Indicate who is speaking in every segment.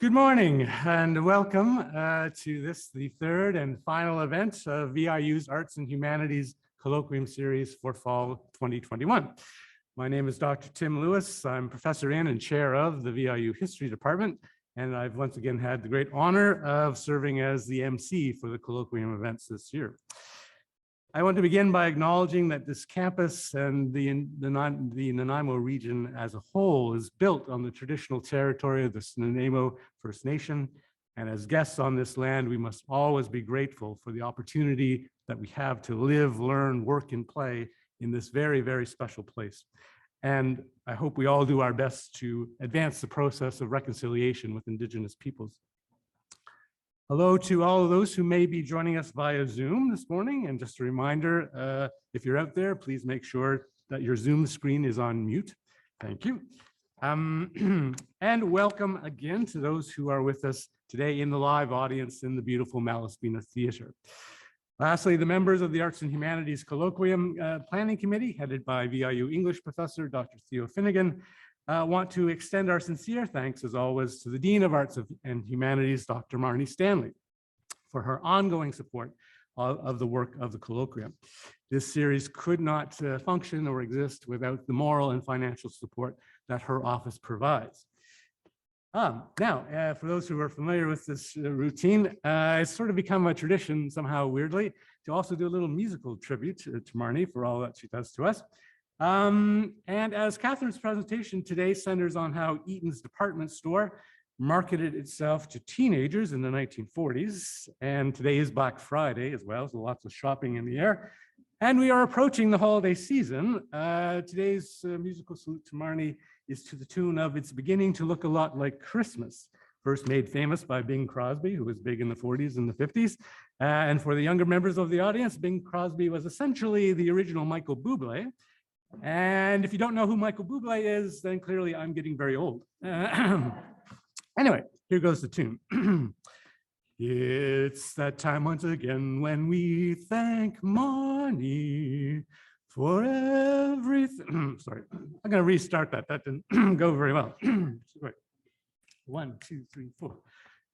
Speaker 1: Good morning and welcome to this, the third and final event of VIU's Arts and Humanities Colloquium Series for Fall 2021. My name is Dr. Tim Lewis. I'm professor in and chair of the VIU History Department, and I've once again had the great honor of serving as the MC for the Colloquium events this year. I want to begin by acknowledging that this campus and the Nanaimo region as a whole is built on the traditional territory of the Nanaimo First Nation. And as guests on this land, we must always be grateful for the opportunity that we have to live, learn, work, and play in this very, very special place. And I hope we all do our best to advance the process of reconciliation with Indigenous peoples. Hello to all of those who may be joining us via Zoom this morning. And just a reminder, if you're out there, please make sure that your Zoom screen is on mute. Thank you. And welcome again to those who are with us today in the live audience in the beautiful Malaspina Theatre. Lastly, the members of the Arts and Humanities Colloquium Planning Committee, headed by VIU English professor, Dr. Theo Finnegan, want to extend our sincere thanks, as always, to the Dean of Arts and Humanities, Dr. Marnie Stanley, for her ongoing support of the work of the Colloquium. This series could not function or exist without the moral and financial support that her office provides. Now, for those who are familiar with this routine, it's sort of become a tradition somehow weirdly to also do a little musical tribute to Marnie for all that she does to us. And as Katharine's presentation today centers on how Eaton's department store marketed itself to teenagers in the 1940s, and today is Black Friday as well, so lots of shopping in the air, and we are approaching the holiday season, today's musical salute to Marnie is to the tune of "It's Beginning to Look a Lot Like Christmas," first made famous by Bing Crosby, who was big in the 40s and the 50s. And for the younger members of the audience, Bing Crosby was essentially the original Michael Bublé. And if you don't know who Michael Bublé is, then clearly I'm getting very old. Anyway, here goes the tune. It's that time once again when we thank money for everything. Sorry, I'm going to restart that. That didn't go very well. 1, 2, 3, 4.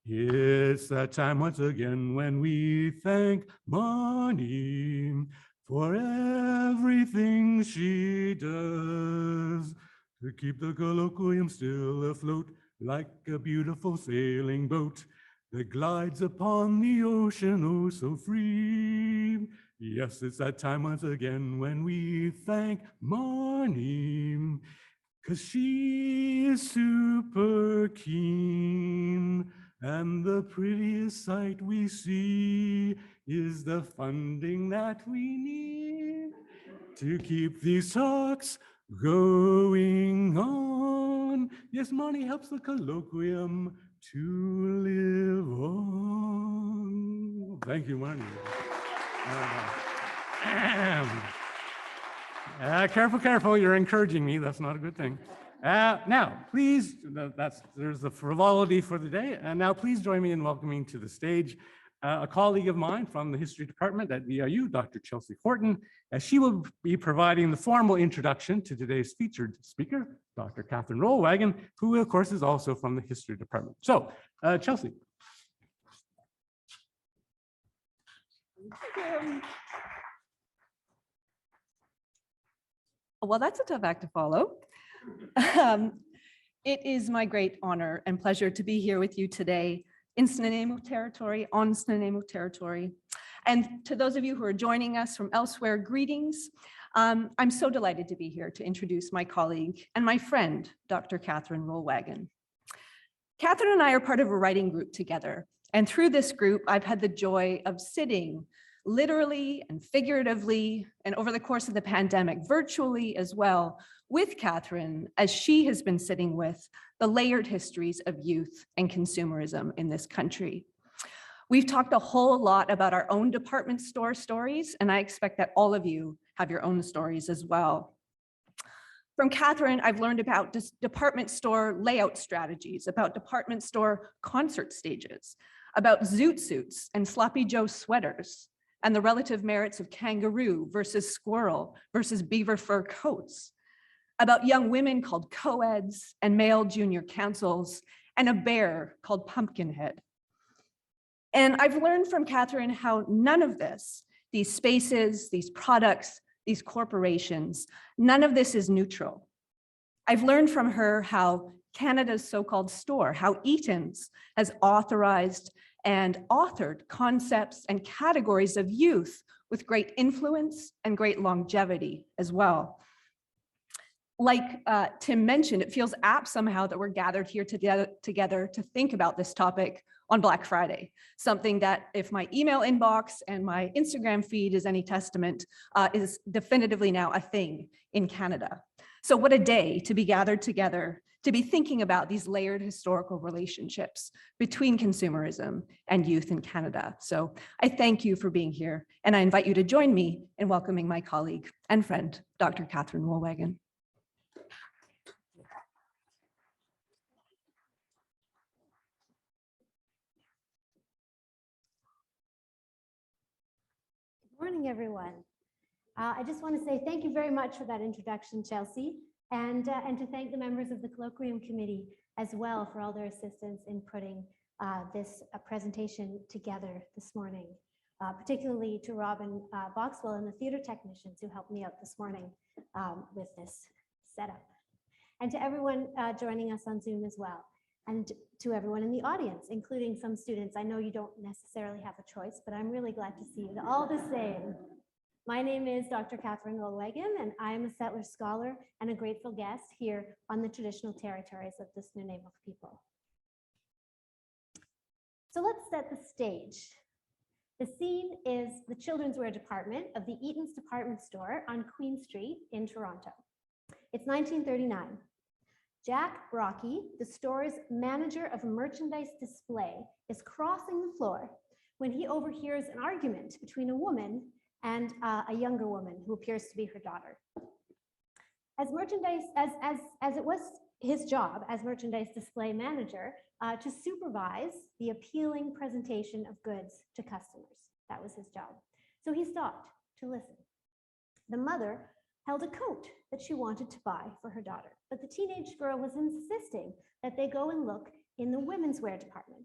Speaker 1: It's that time once again when we thank money for everything she does to keep the Colloquium still afloat like a beautiful sailing boat that glides upon the ocean oh so free. Yes, it's that time once again when we thank money, 'cause she is super keen, and the prettiest sight we see is the funding that we need to keep these talks going on. Yes, money helps the Colloquium to live on. Thank you, Marnie. Careful, careful, you're encouraging me. That's not a good thing. Now, please, there's the frivolity for the day. And now please join me in welcoming to the stage a colleague of mine from the History Department at VIU, Dr. Chelsea Horton, as she will be providing the formal introduction to today's featured speaker, Dr. Katharine Rollwagen, who of course is also from the History Department. So, Chelsea.
Speaker 2: Well, that's a tough act to follow. It is my great honor and pleasure to be here with you today in Nanaimo territory, on Nanaimo territory. And to those of you who are joining us from elsewhere, greetings. I'm so delighted to be here to introduce my colleague and my friend, Dr. Katharine Rollwagen. Katharine and I are part of a writing group together. And through this group, I've had the joy of sitting literally and figuratively, and over the course of the pandemic, virtually as well, with Katharine, as she has been sitting with the layered histories of youth and consumerism in this country. We've talked a whole lot about our own department store stories, and I expect that all of you have your own stories as well. From Katharine, I've learned about department store layout strategies, about department store concert stages, about zoot suits and sloppy Joe sweaters, and the relative merits of kangaroo versus squirrel versus beaver fur coats, about young women called co-eds and male junior councils, and a bear called Pumpkinhead. And I've learned from Katharine how none of this, these spaces, these products, these corporations, none of this is neutral. I've learned from her how Canada's so-called store, how Eatons has authorized and authored concepts and categories of youth with great influence and great longevity as well. Like Tim mentioned, it feels apt somehow that we're gathered here together to think about this topic on Black Friday, something that, if my email inbox and my Instagram feed is any testament, is definitively now a thing in Canada. So what a day to be gathered together, to be thinking about these layered historical relationships between consumerism and youth in Canada. So I thank you for being here, and I invite you to join me in welcoming my colleague and friend, Dr. Katharine Rollwagen.
Speaker 3: Good morning, everyone. I just want to say thank you very much for that introduction, Chelsea, and to thank the members of the Colloquium Committee as well for all their assistance in putting this presentation together this morning, particularly to Robin Boxwell and the theater technicians who helped me out this morning with this setup, and to everyone joining us on Zoom as well. And to everyone in the audience, including some students. I know you don't necessarily have a choice, but I'm really glad to see you all the same. My name is Dr. Katharine Rollwagen, and I am a settler scholar and a grateful guest here on the traditional territories of the Snuneymuxw people. So let's set the stage. The scene is the children's wear department of the Eaton's department store on Queen Street in Toronto. It's 1939. Jack Brocky, the store's manager of merchandise display, is crossing the floor when he overhears an argument between a woman and a younger woman who appears to be her daughter. As it was his job as merchandise display manager to supervise the appealing presentation of goods to customers. That was his job. So he stopped to listen. The mother held a coat that she wanted to buy for her daughter, but the teenage girl was insisting that they go and look in the women's wear department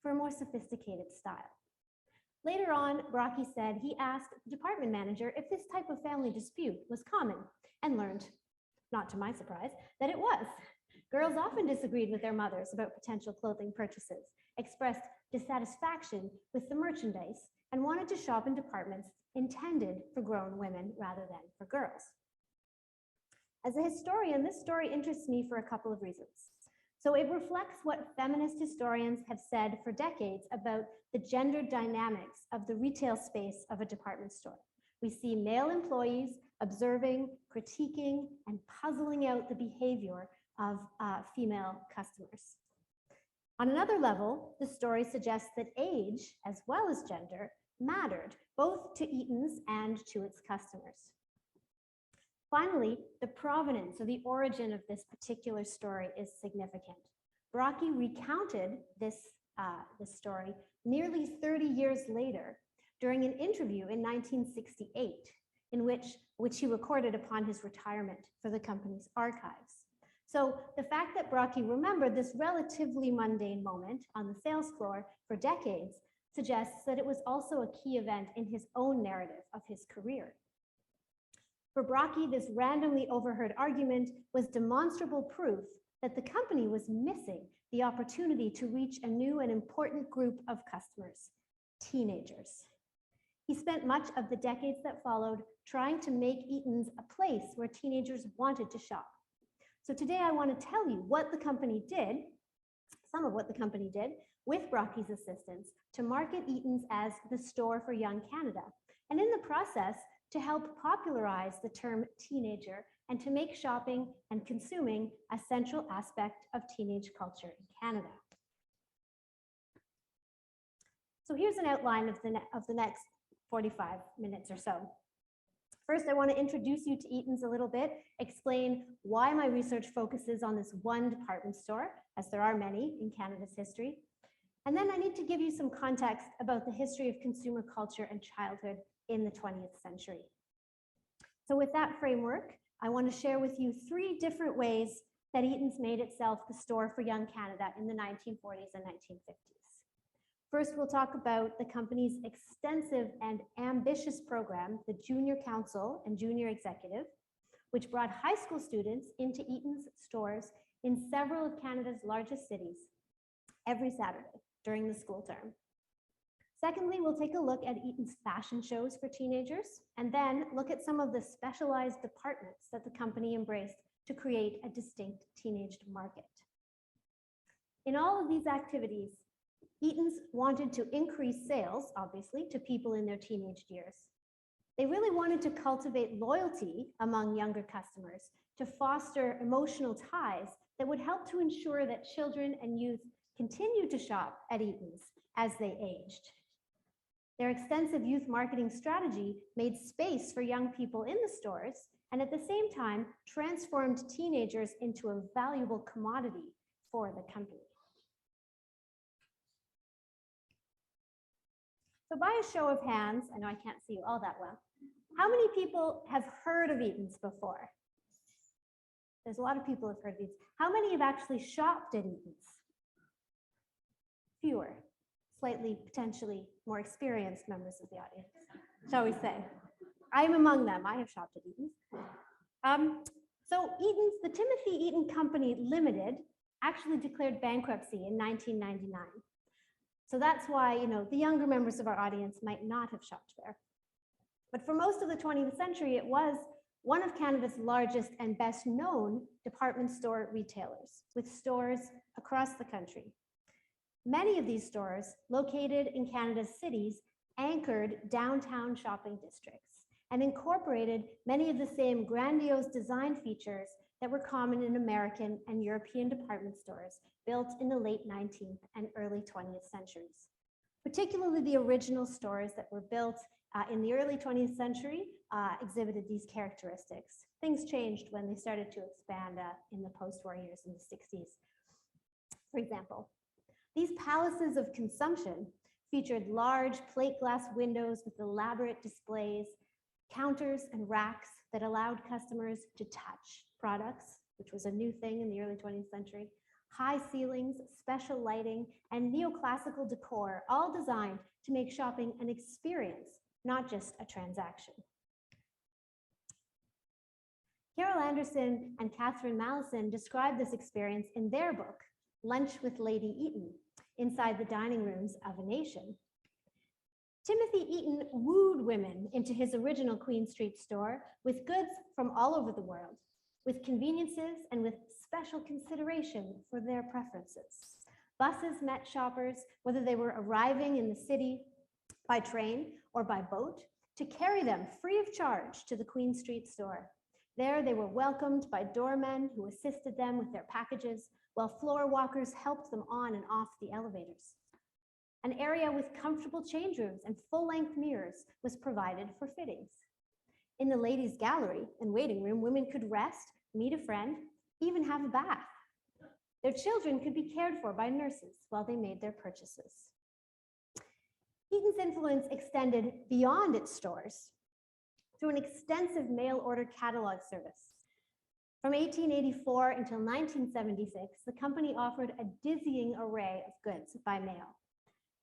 Speaker 3: for a more sophisticated style. Later on, Brocky said he asked the department manager if this type of family dispute was common, and learned, not to my surprise, that it was. Girls often disagreed with their mothers about potential clothing purchases, expressed dissatisfaction with the merchandise, and wanted to shop in departments intended for grown women rather than for girls. As a historian, this story interests me for a couple of reasons. So it reflects what feminist historians have said for decades about the gender dynamics of the retail space of a department store. We see male employees observing, critiquing, and puzzling out the behavior of female customers. On another level, the story suggests that age, as well as gender, mattered both to Eatons and to its customers. Finally, the provenance or the origin of this particular story is significant. Brocky recounted this story nearly 30 years later during an interview in 1968, in which he recorded upon his retirement for the company's archives. So the fact that Brocky remembered this relatively mundane moment on the sales floor for decades suggests that it was also a key event in his own narrative of his career. For Brocky, this randomly overheard argument was demonstrable proof that the company was missing the opportunity to reach a new and important group of customers, teenagers. He spent much of the decades that followed trying to make Eatons a place where teenagers wanted to shop. So today I want to tell you what the company did, some of what the company did, with Brocky's assistance to market Eatons as the store for young Canada, and in the process to help popularize the term teenager and to make shopping and consuming a central aspect of teenage culture in Canada. So here's an outline of the next 45 minutes or so. First, I want to introduce you to Eatons a little bit, explain why my research focuses on this one department store, as there are many in Canada's history. And then I need to give you some context about the history of consumer culture and childhood in the 20th century. So with that framework, I want to share with you 3 different ways that Eatons made itself the store for young Canada in the 1940s and 1950s. First, we'll talk about the company's extensive and ambitious program, the Junior Council and Junior Executive, which brought high school students into Eaton's stores in several of Canada's largest cities every Saturday during the school term. Secondly, we'll take a look at Eaton's fashion shows for teenagers, and then look at some of the specialized departments that the company embraced to create a distinct teenage market. In all of these activities, Eatons wanted to increase sales, obviously, to people in their teenage years. They really wanted to cultivate loyalty among younger customers, to foster emotional ties that would help to ensure that children and youth continued to shop at Eatons as they aged. Their extensive youth marketing strategy made space for young people in the stores, and at the same time transformed teenagers into a valuable commodity for the company. So by a show of hands, I know I can't see you all that well, how many people have heard of Eatons before? There's a lot of people who have heard of Eatons. How many have actually shopped at Eatons? Fewer, slightly potentially more experienced members of the audience, shall we say. I am among them. I have shopped at Eatons. So Eatons, the Timothy Eaton Company Limited actually declared bankruptcy in 1999. So that's why, the younger members of our audience might not have shopped there. But for most of the 20th century, it was one of Canada's largest and best known department store retailers, with stores across the country. Many of these stores, located in Canada's cities, anchored downtown shopping districts and incorporated many of the same grandiose design features that were common in American and European department stores built in the late 19th and early 20th centuries. Particularly the original stores that were built in the early 20th century exhibited these characteristics. Things changed when they started to expand in the post-war years in the 60s. For example, these palaces of consumption featured large plate glass windows with elaborate displays, counters and racks that allowed customers to touch products, which was a new thing in the early 20th century, high ceilings, special lighting, and neoclassical decor, all designed to make shopping an experience, not just a transaction. Carol Anderson and Catherine Mallison described this experience in their book, Lunch with Lady Eaton, Inside the Dining Rooms of a Nation. Timothy Eaton wooed women into his original Queen Street store with goods from all over the world, with conveniences and with special consideration for their preferences. Buses met shoppers, whether they were arriving in the city by train or by boat, to carry them free of charge to the Queen Street store. There they were welcomed by doormen who assisted them with their packages, while floor walkers helped them on and off the elevators. An area with comfortable change rooms and full-length mirrors was provided for fittings. In the ladies' gallery and waiting room, women could rest, meet a friend, even have a bath. Their children could be cared for by nurses while they made their purchases. Eaton's influence extended beyond its stores through an extensive mail order catalog service. From 1884 until 1976, the company offered a dizzying array of goods by mail.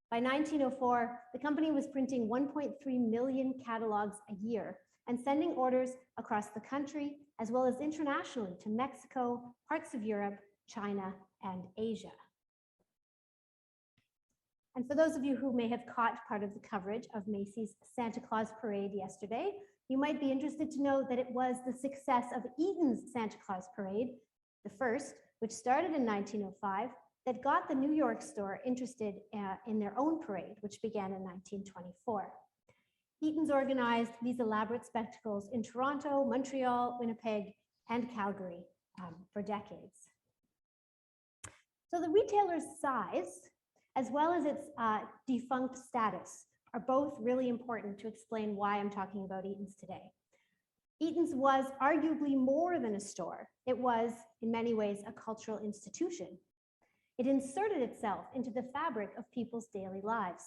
Speaker 3: By 1904, the company was printing 1.3 million catalogs a year and sending orders across the country as well as internationally to Mexico, parts of Europe, China, and Asia. And for those of you who may have caught part of the coverage of Macy's Santa Claus Parade yesterday, you might be interested to know that it was the success of Eaton's Santa Claus Parade, the first, which started in 1905, that got the New York store interested in their own parade, which began in 1924. Eaton's organized these elaborate spectacles in Toronto, Montreal, Winnipeg, and Calgary for decades. So the retailer's size as well as its defunct status, are both really important to explain why I'm talking about Eatons today. Eatons was arguably more than a store. It was, in many ways, a cultural institution. It inserted itself into the fabric of people's daily lives.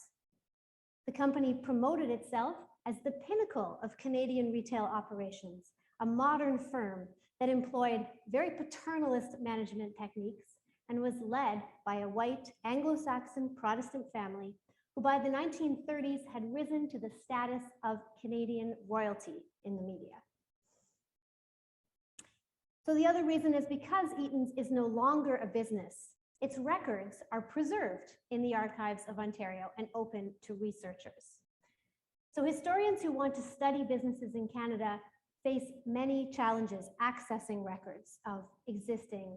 Speaker 3: The company promoted itself as the pinnacle of Canadian retail operations, a modern firm that employed very paternalist management techniques and was led by a white Anglo-Saxon Protestant family who by the 1930s had risen to the status of Canadian royalty in the media. So the other reason is because Eatons is no longer a business, its records are preserved in the archives of Ontario and open to researchers. So historians who want to study businesses in Canada face many challenges accessing records of existing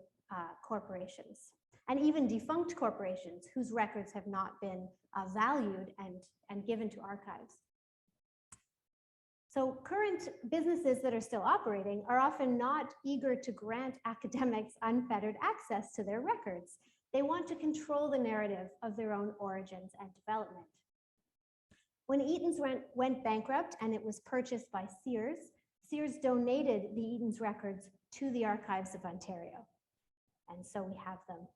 Speaker 3: corporations and even defunct corporations whose records have not been valued and given to archives. So current businesses that are still operating are often not eager to grant academics unfettered access to their records. They want to control the narrative of their own origins and development. When Eatons went bankrupt and it was purchased by Sears, Sears donated the Eatons records to the Archives of Ontario. And so we have them.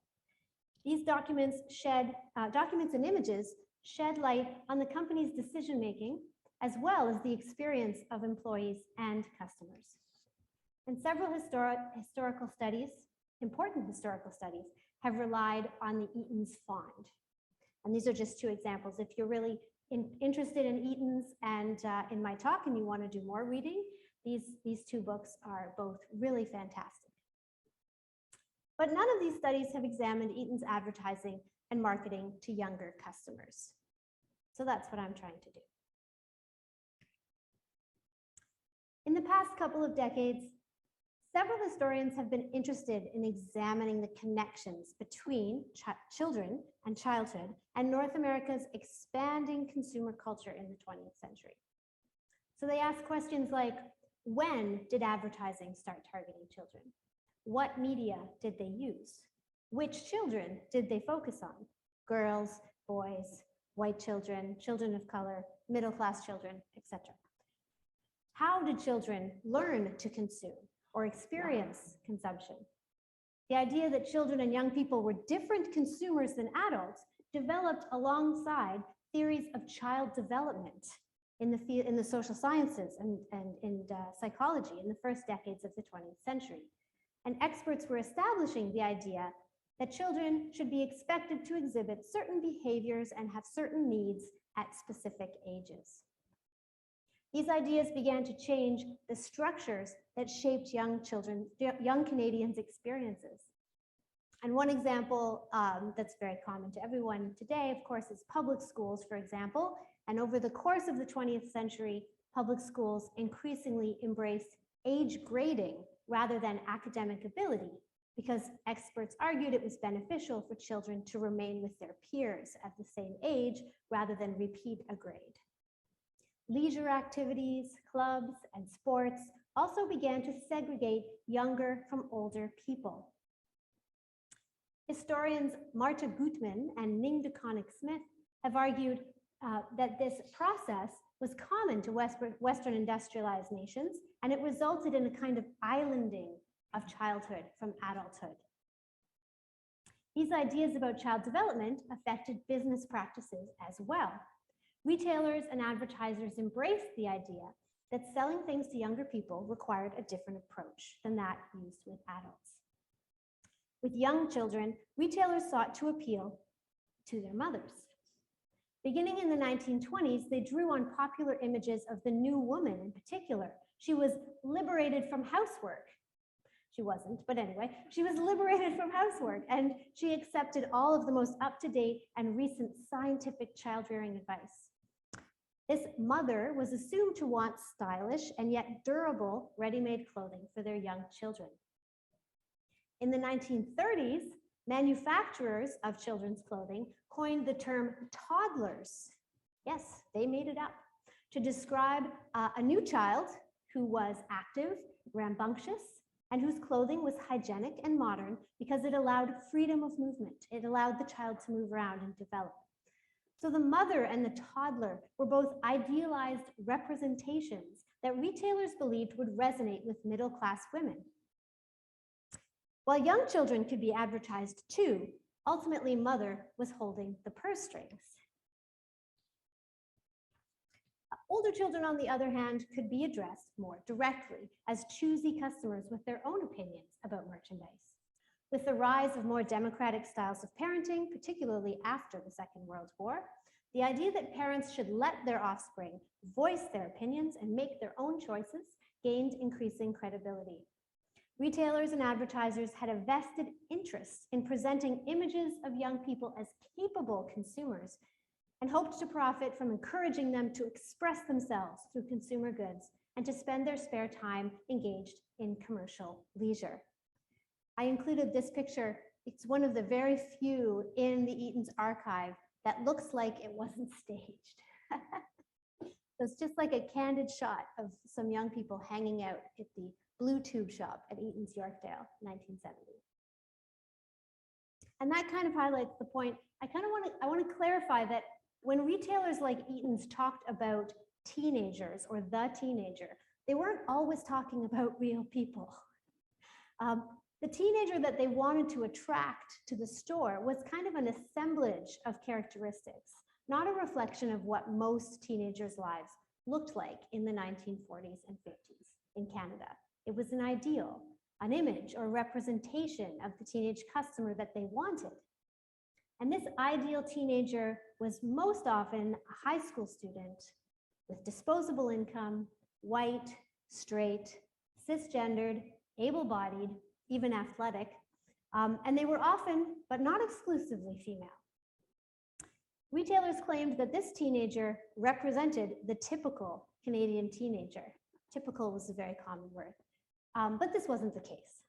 Speaker 3: These documents and images shed light on the company's decision-making as well as the experience of employees and customers. And several historical studies, important historical studies, have relied on the Eatons font. And these are just two examples. If you're really interested in Eatons and in my talk and you want to do more reading, these two books are both really fantastic. But none of these studies have examined Eatons advertising and marketing to younger customers. So that's what I'm trying to do. In the past couple of decades, several historians have been interested in examining the connections between children and childhood and North America's expanding consumer culture in the 20th century. So they ask questions like, when did advertising start targeting children? What media did they use? Which children did they focus on? Girls, boys, white children, children of color, middle-class children, etc. How did children learn to consume or experience consumption? The idea that children and young people were different consumers than adults developed alongside theories of child development in the social sciences and in psychology in the first decades of the 20th century. And experts were establishing the idea that children should be expected to exhibit certain behaviors and have certain needs at specific ages. These ideas began to change the structures that shaped young Canadians' experiences. And one example that's very common to everyone today, of course, is public schools, for example. And over the course of the 20th century, public schools increasingly embraced age grading rather than academic ability, because experts argued it was beneficial for children to remain with their peers at the same age rather than repeat a grade. Leisure activities, clubs, and sports also began to segregate younger from older people. Historians Marta Gutman and Ning DeConnick Smith have argued that this process was common to Western industrialized nations, and it resulted in a kind of islanding of childhood from adulthood. These ideas about child development affected business practices as well. Retailers and advertisers embraced the idea that selling things to younger people required a different approach than that used with adults. With young children, retailers sought to appeal to their mothers. Beginning in the 1920s, they drew on popular images of the new woman in particular. She was liberated from housework. She wasn't, but anyway, she was liberated from housework, and she accepted all of the most up-to-date and recent scientific child-rearing advice. This mother was assumed to want stylish and yet durable ready-made clothing for their young children. In the 1930s, manufacturers of children's clothing coined the term toddlers. Yes, they made it up to describe a new child who was active, rambunctious, and whose clothing was hygienic and modern because it allowed freedom of movement. It allowed the child to move around and develop. So the mother and the toddler were both idealized representations that retailers believed would resonate with middle-class women. While young children could be advertised too, ultimately mother was holding the purse strings. Older children, on the other hand, could be addressed more directly as choosy customers with their own opinions about merchandise. With the rise of more democratic styles of parenting, particularly after the Second World War, the idea that parents should let their offspring voice their opinions and make their own choices gained increasing credibility. Retailers and advertisers had a vested interest in presenting images of young people as capable consumers and hoped to profit from encouraging them to express themselves through consumer goods and to spend their spare time engaged in commercial leisure. I included this picture. It's one of the very few in the Eaton's archive that looks like it wasn't staged. So it's just like a candid shot of some young people hanging out at the Blue Tube shop at Eaton's Yorkdale, 1970. And that kind of highlights the point. I want to clarify that when retailers like Eaton's talked about teenagers or the teenager, they weren't always talking about real people. The teenager that they wanted to attract to the store was kind of an assemblage of characteristics, not a reflection of what most teenagers' lives looked like in the 1940s and 50s in Canada. It was an ideal, an image or representation of the teenage customer that they wanted. And this ideal teenager was most often a high school student with disposable income, white, straight, cisgendered, able-bodied, even athletic, and they were often, but not exclusively, female. Retailers claimed that this teenager represented the typical Canadian teenager. Typical was a very common word, but this wasn't the case.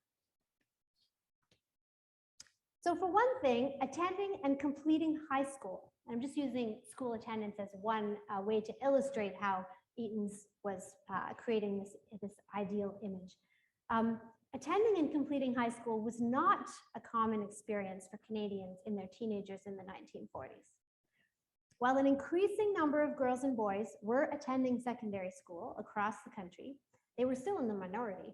Speaker 3: So for one thing, attending and completing high school, and I'm just using school attendance as one way to illustrate how Eaton's was creating this ideal image. Attending and completing high school was not a common experience for Canadians in their teenagers in the 1940s. While an increasing number of girls and boys were attending secondary school across the country, they were still in the minority.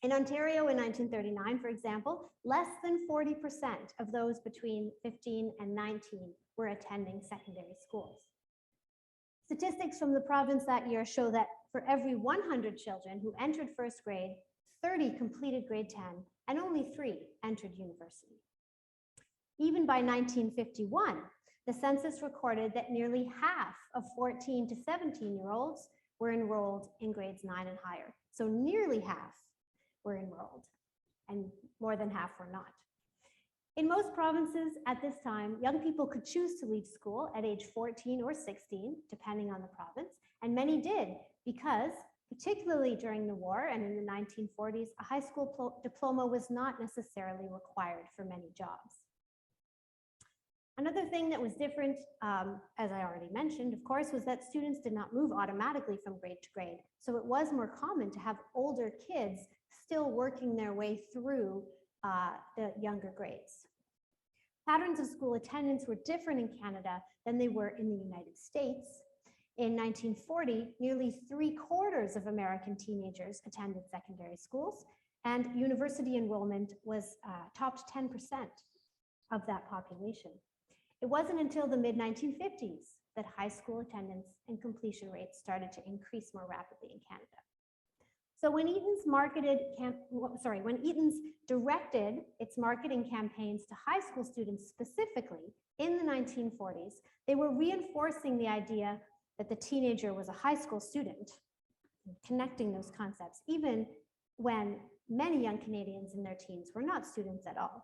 Speaker 3: In Ontario in 1939, for example, less than 40% of those between 15 and 19 were attending secondary schools. Statistics from the province that year show that for every 100 children who entered first grade, 30 completed grade 10 and only 3 entered university. Even by 1951, the census recorded that nearly half of 14 to 17-year-olds were enrolled in grades 9 and higher. So nearly half were enrolled and more than half were not. In most provinces at this time, young people could choose to leave school at age 14 or 16, depending on the province, and many did because, particularly during the war and in the 1940s, a high school diploma was not necessarily required for many jobs. Another thing that was different, as I already mentioned, of course, was that students did not move automatically from grade to grade. So it was more common to have older kids still working their way through the younger grades. Patterns of school attendance were different in Canada than they were in the United States. In 1940, nearly 3/4 of American teenagers attended secondary schools, and university enrollment was topped 10% of that population. It wasn't until the mid-1950s that high school attendance and completion rates started to increase more rapidly in Canada. So when Eaton's directed its marketing campaigns to high school students specifically in the 1940s, they were reinforcing the idea that the teenager was a high school student, connecting those concepts, even when many young Canadians in their teens were not students at all.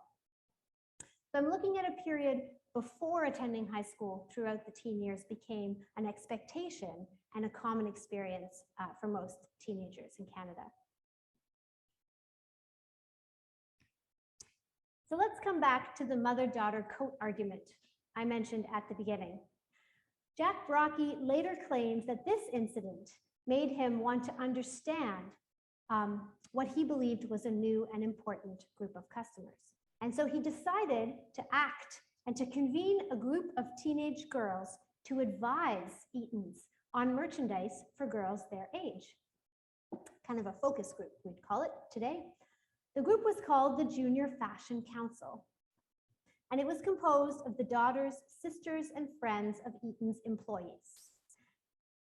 Speaker 3: So I'm looking at a period before attending high school throughout the teen years became an expectation and a common experience for most teenagers in Canada. So let's come back to the mother-daughter coat argument I mentioned at the beginning. Jack Brockie later claims that this incident made him want to understand what he believed was a new and important group of customers. And so he decided to act and to convene a group of teenage girls to advise Eatons on merchandise for girls their age. Kind of a focus group, we'd call it today. The group was called the Junior Fashion Council, and it was composed of the daughters, sisters, and friends of Eaton's employees.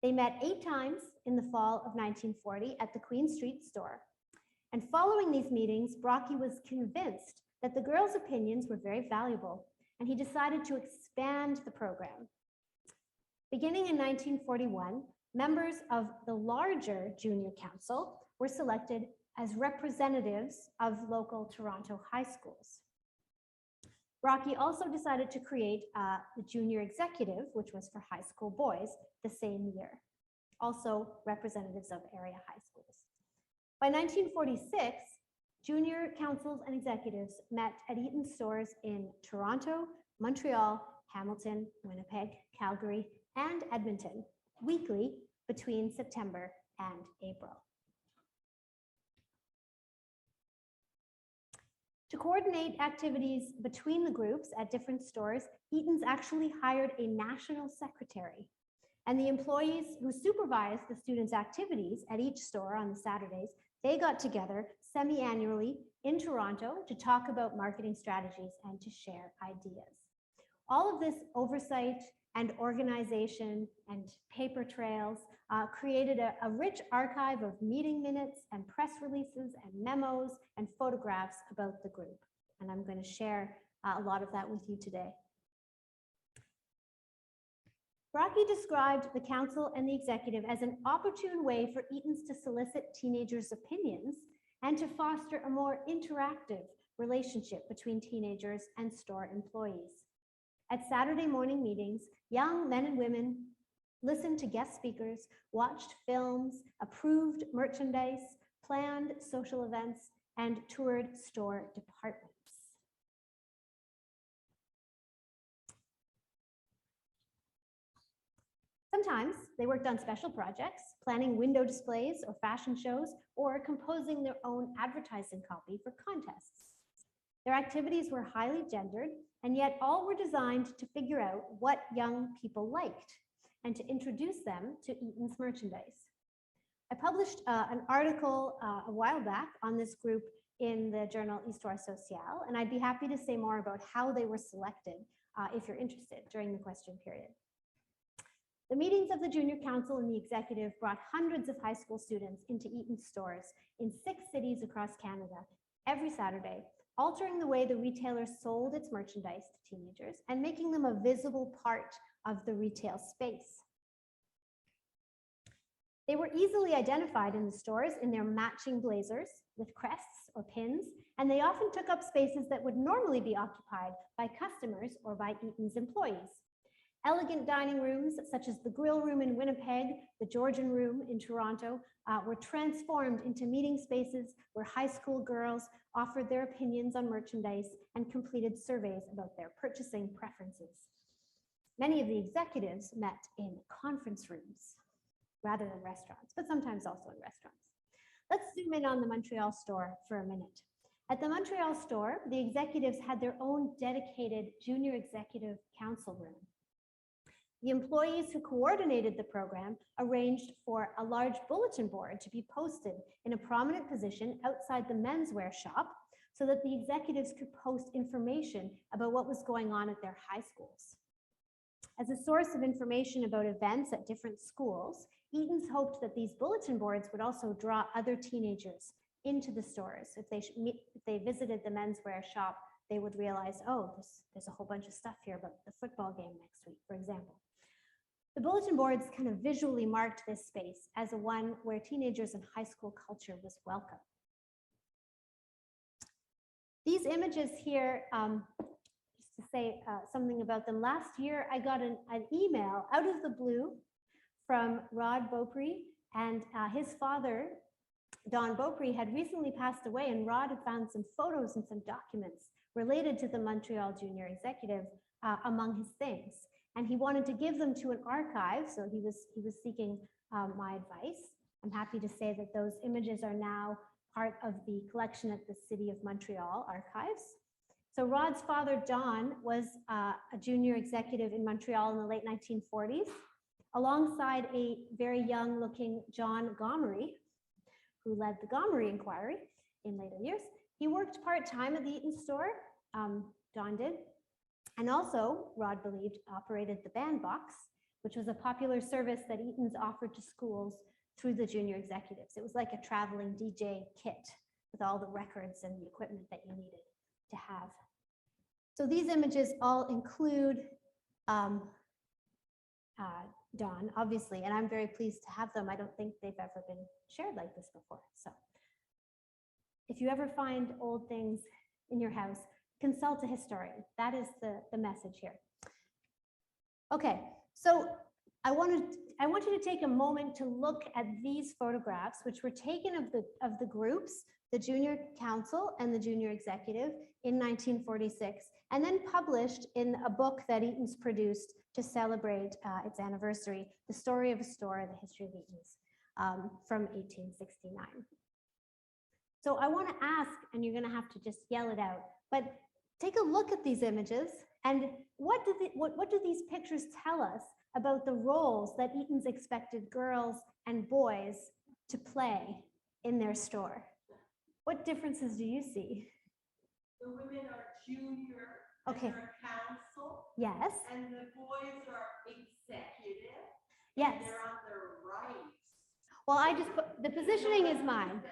Speaker 3: They met 8 times in the fall of 1940 at the Queen Street store. And following these meetings, Brocky was convinced that the girls' opinions were very valuable, and he decided to expand the program. Beginning in 1941, members of the larger Junior Council were selected as representatives of local Toronto high schools. Brocky also decided to create the Junior Executive, which was for high school boys, the same year. Also representatives of area high schools. By 1946, junior councils and executives met at Eaton stores in Toronto, Montreal, Hamilton, Winnipeg, Calgary, and Edmonton weekly between September and April. To coordinate activities between the groups at different stores, Eaton's actually hired a national secretary, and the employees who supervised the students' activities at each store on the Saturdays, they got together semi-annually in Toronto to talk about marketing strategies and to share ideas. All of this oversight and organization and paper trails created a rich archive of meeting minutes and press releases and memos and photographs about the group. And I'm going to share a lot of that with you today. Brocky described the council and the executive as an opportune way for Eatons to solicit teenagers' opinions and to foster a more interactive relationship between teenagers and store employees. At Saturday morning meetings, young men and women listened to guest speakers, watched films, approved merchandise, planned social events, and toured store departments. Sometimes they worked on special projects, planning window displays or fashion shows, or composing their own advertising copy for contests. Their activities were highly gendered, and yet all were designed to figure out what young people liked and to introduce them to Eaton's merchandise. I published an article a while back on this group in the journal Histoire Sociale, and I'd be happy to say more about how they were selected if you're interested during the question period. The meetings of the Junior Council and the executive brought hundreds of high school students into Eaton stores in 6 cities across Canada every Saturday, altering the way the retailer sold its merchandise to teenagers and making them a visible part of the retail space. They were easily identified in the stores in their matching blazers with crests or pins, and they often took up spaces that would normally be occupied by customers or by Eaton's employees. Elegant dining rooms, such as the Grill Room in Winnipeg, the Georgian Room in Toronto, were transformed into meeting spaces where high school girls offered their opinions on merchandise and completed surveys about their purchasing preferences. Many of the executives met in conference rooms rather than restaurants, but sometimes also in restaurants. Let's zoom in on the Montreal store for a minute. At the Montreal store, the executives had their own dedicated junior executive council room. The employees who coordinated the program arranged for a large bulletin board to be posted in a prominent position outside the menswear shop so that the executives could post information about what was going on at their high schools. As a source of information about events at different schools, Eatons hoped that these bulletin boards would also draw other teenagers into the stores. If they visited the menswear shop, they would realize, oh, there's a whole bunch of stuff here about the football game next week, for example. The bulletin boards kind of visually marked this space as a one where teenagers and high school culture was welcome. These images here, just to say something about them, last year I got an email out of the blue from Rod Beaupre, and his father, Don Beaupre, had recently passed away, and Rod had found some photos and some documents related to the Montreal Junior Executive among his things. And he wanted to give them to an archive, so he was seeking my advice. I'm happy to say that those images are now part of the collection at the City of Montreal archives. So Rod's father, John, was a junior executive in Montreal in the late 1940s, alongside a very young looking John Gomery, who led the Gomery Inquiry in later years. He worked part-time at the Eaton store, John did, and also, Rod believed, operated the bandbox, which was a popular service that Eatons offered to schools through the junior executives. It was like a traveling DJ kit with all the records and the equipment that you needed to have. So these images all include Don, obviously, and I'm very pleased to have them. I don't think they've ever been shared like this before. So if you ever find old things in your house, consult a historian. That is the message here. Okay, so I want you to take a moment to look at these photographs, which were taken of the groups, the junior council and the junior executive in 1946, and then published in a book that Eaton's produced to celebrate its anniversary, The Story of a Store, The History of Eaton's, from 1869. So I want to ask, and you're going to have to just yell it out, but take a look at these images, and what do these pictures tell us about the roles that Eaton's expected girls and boys to play in their store? What differences do you see?
Speaker 4: The women are junior,
Speaker 3: Okay.
Speaker 4: and they're council,
Speaker 3: Yes.
Speaker 4: and the boys are executive.
Speaker 3: Yes.
Speaker 4: And they're on their right.
Speaker 3: Well, I just put, the positioning is mine.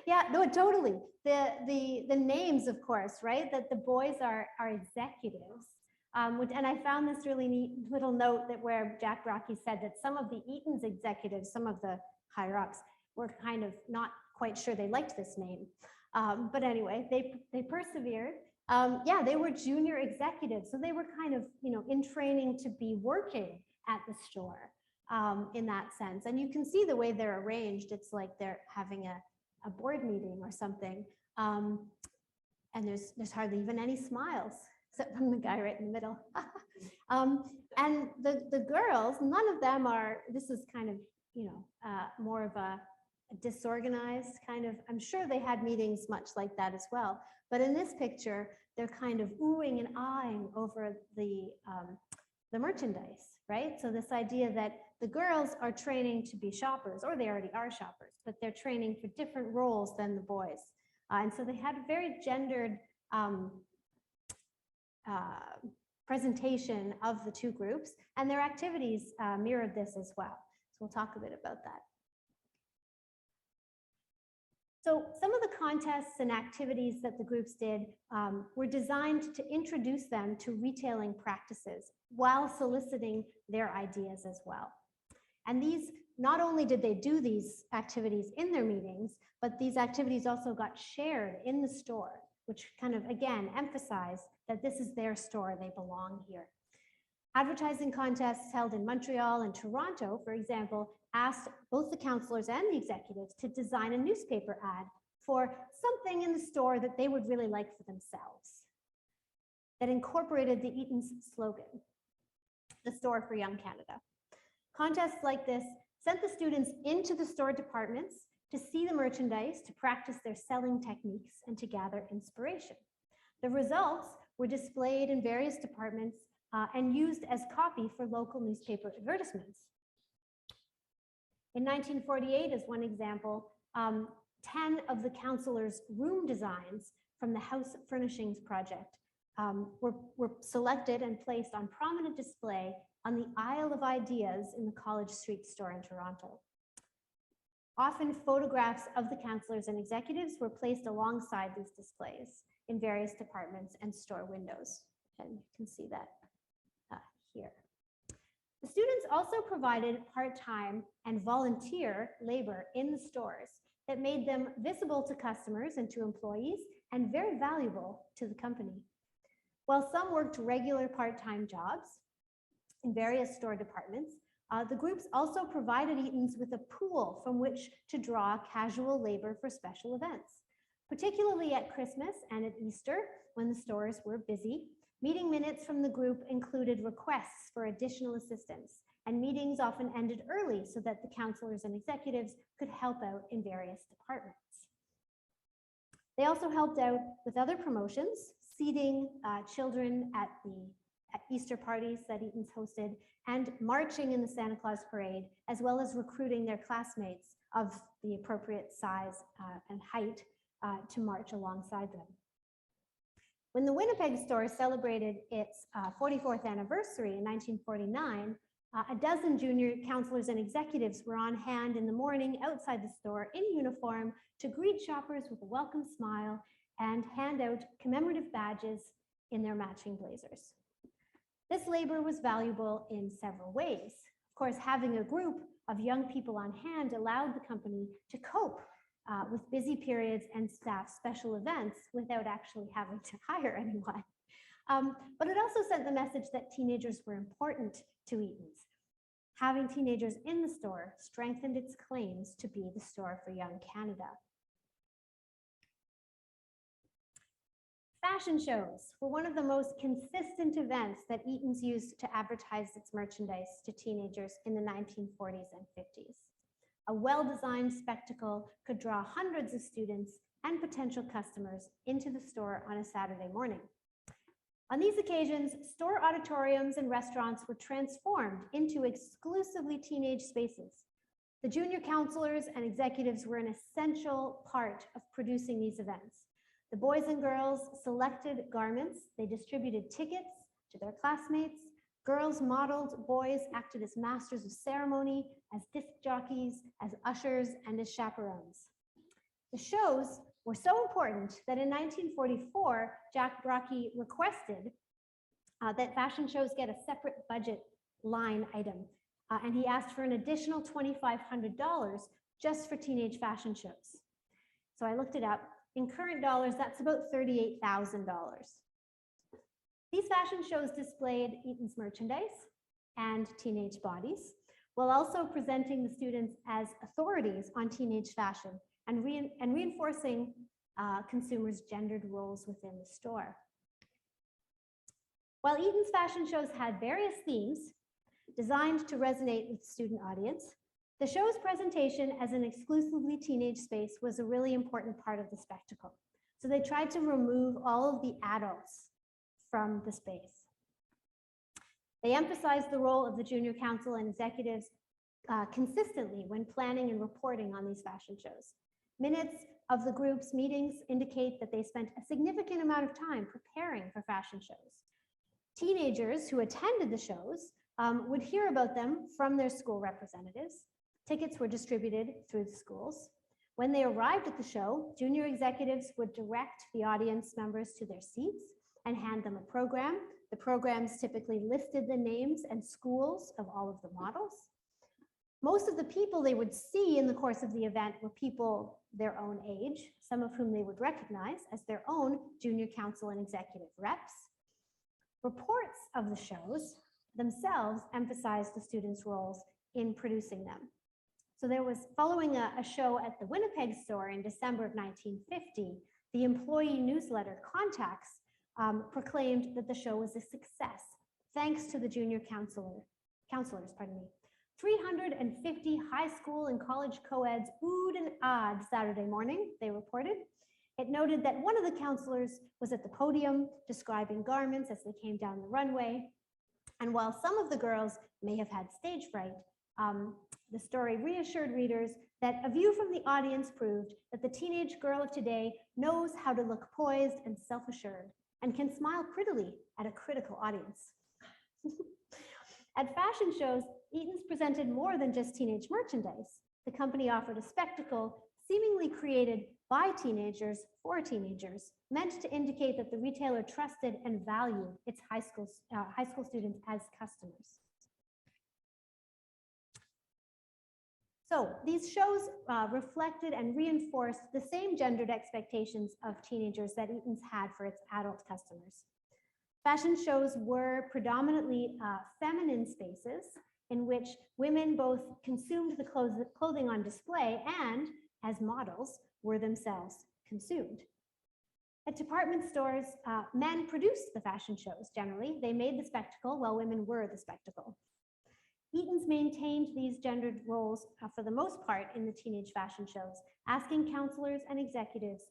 Speaker 3: Yeah, no, totally. The names, of course, right? That the boys are executives. And I found this really neat little note that where Jack Rocky said that some of the Eaton's executives, some of the higher ups, were kind of not quite sure they liked this name. But anyway, they persevered. Yeah, they were junior executives, so they were kind of, in training to be working at the store in that sense. And you can see the way they're arranged. It's like they're having a board meeting or something. And there's hardly even any smiles, except from the guy right in the middle. And the girls, none of them are, this is kind of, more of a disorganized kind of, I'm sure they had meetings much like that as well. But in this picture, they're kind of oohing and eyeing over the merchandise, right? So this idea that the girls are training to be shoppers, or they already are shoppers, but they're training for different roles than the boys. And so they had a very gendered presentation of the two groups, and their activities mirrored this as well. So we'll talk a bit about that. So some of the contests and activities that the groups did were designed to introduce them to retailing practices while soliciting their ideas as well. And these, not only did they do these activities in their meetings, but these activities also got shared in the store, which kind of, again, emphasized that this is their store, they belong here. Advertising contests held in Montreal and Toronto, for example, asked both the councillors and the executives to design a newspaper ad for something in the store that they would really like for themselves, that incorporated the Eaton's slogan, the store for young Canada. Contests like this sent the students into the store departments to see the merchandise, to practice their selling techniques, and to gather inspiration. The results were displayed in various departments and used as copy for local newspaper advertisements. In 1948, as one example, 10 of the councillors' room designs from the House Furnishings Project were selected and placed on prominent display on the Aisle of Ideas in the College Street store in Toronto. Often photographs of the councillors and executives were placed alongside these displays in various departments and store windows. And you can see that here. The students also provided part-time and volunteer labor in the stores that made them visible to customers and to employees and very valuable to the company. While some worked regular part-time jobs in various store departments, the groups also provided Eatons with a pool from which to draw casual labor for special events. Particularly at Christmas and at Easter, when the stores were busy, meeting minutes from the group included requests for additional assistance and meetings often ended early so that the counselors and executives could help out in various departments. They also helped out with other promotions, seating children at Easter parties that Eatons hosted, and marching in the Santa Claus parade, as well as recruiting their classmates of the appropriate size and height to march alongside them. When the Winnipeg store celebrated its 44th anniversary in 1949, a dozen junior counselors and executives were on hand in the morning outside the store in uniform to greet shoppers with a welcome smile and hand out commemorative badges in their matching blazers. This labor was valuable in several ways. Of course, having a group of young people on hand allowed the company to cope with busy periods and staff special events without actually having to hire anyone. But it also sent the message that teenagers were important to Eatons. Having teenagers in the store strengthened its claims to be the store for young Canada. Fashion shows were one of the most consistent events that Eatons used to advertise its merchandise to teenagers in the 1940s and 50s. A well-designed spectacle could draw hundreds of students and potential customers into the store on a Saturday morning. On these occasions, store auditoriums and restaurants were transformed into exclusively teenage spaces. The junior counselors and executives were an essential part of producing these events. The boys and girls selected garments, they distributed tickets to their classmates. Girls modeled, boys acted as masters of ceremony, as disc jockeys, as ushers, and as chaperones. The shows were so important that in 1944, Jack Brockie requested that fashion shows get a separate budget line item, and he asked for an additional $2,500 just for teenage fashion shows. So I looked it up. In current dollars, that's about $38,000. These fashion shows displayed Eaton's merchandise and teenage bodies, while also presenting the students as authorities on teenage fashion and reinforcing consumers' gendered roles within the store. While Eaton's fashion shows had various themes designed to resonate with the student audience, the show's presentation as an exclusively teenage space was a really important part of the spectacle. So they tried to remove all of the adults from the space. They emphasized the role of the junior council and executives consistently when planning and reporting on these fashion shows. Minutes of the group's meetings indicate that they spent a significant amount of time preparing for fashion shows. Teenagers who attended the shows would hear about them from their school representatives. Tickets were distributed through the schools. When they arrived at the show, junior executives would direct the audience members to their seats and hand them a program. The programs typically listed the names and schools of all of the models. Most of the people they would see in the course of the event were people their own age, some of whom they would recognize as their own junior council and executive reps. Reports of the shows themselves emphasized the students' roles in producing them. So there was, following a show at the Winnipeg store in December of 1950, the employee newsletter Contacts proclaimed that the show was a success, thanks to the junior counselors, 350 high school and college co-eds oohed and ahed Saturday morning, they reported. It noted that one of the counselors was at the podium describing garments as they came down the runway. And while some of the girls may have had stage fright, the story reassured readers that a view from the audience proved that the teenage girl of today knows how to look poised and self-assured and can smile prettily at a critical audience. At fashion shows, Eatons presented more than just teenage merchandise. The company offered a spectacle seemingly created by teenagers for teenagers, meant to indicate that the retailer trusted and valued its high school students as customers. So these shows reflected and reinforced the same gendered expectations of teenagers that Eatons had for its adult customers. Fashion shows were predominantly feminine spaces in which women both consumed the clothing on display and, as models, were themselves consumed. At department stores, men produced the fashion shows generally. They made the spectacle while women were the spectacle. Eatons maintained these gendered roles for the most part in the teenage fashion shows, asking counselors and executives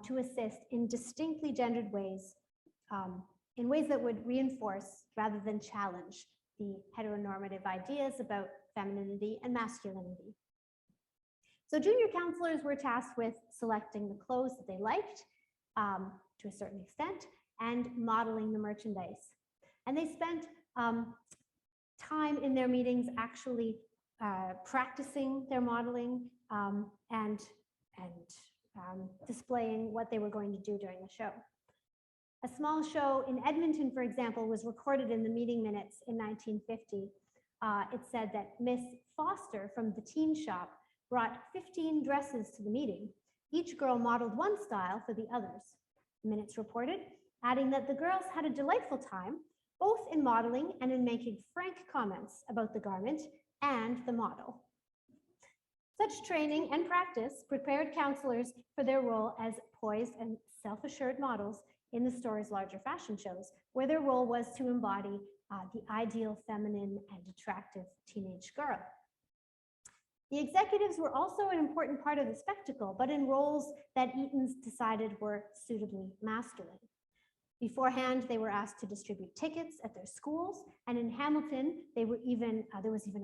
Speaker 3: to assist in distinctly gendered ways, in ways that would reinforce rather than challenge the heteronormative ideas about femininity and masculinity. So junior counselors were tasked with selecting the clothes that they liked to a certain extent and modeling the merchandise. And they spent time in their meetings actually practicing their modeling and displaying what they were going to do during the show. A small show in Edmonton, for example, was recorded in the meeting minutes in 1950. It said that Miss Foster from the teen shop brought 15 dresses to the meeting. Each girl modeled one style for the others. The minutes reported, adding that the girls had a delightful time, both in modeling and in making frank comments about the garment and the model. Such training and practice prepared counselors for their role as poised and self-assured models in the store's larger fashion shows, where their role was to embody the ideal feminine and attractive teenage girl. The executives were also an important part of the spectacle, but in roles that Eatons decided were suitably masculine. Beforehand, they were asked to distribute tickets at their schools, and in Hamilton, there was even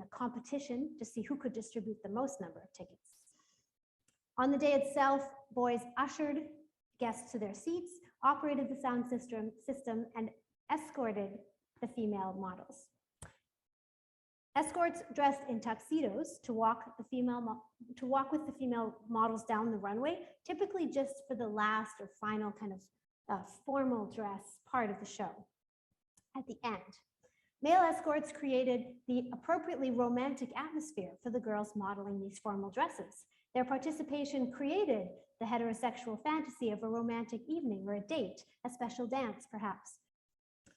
Speaker 3: a competition to see who could distribute the most number of tickets. On the day itself, boys ushered guests to their seats, operated the sound system, and escorted the female models. Escorts dressed in tuxedos to walk with the female models down the runway, typically just for the last or final kind of formal dress part of the show. At the end, male escorts created the appropriately romantic atmosphere for the girls modeling these formal dresses. Their participation created the heterosexual fantasy of a romantic evening or a date, a special dance perhaps.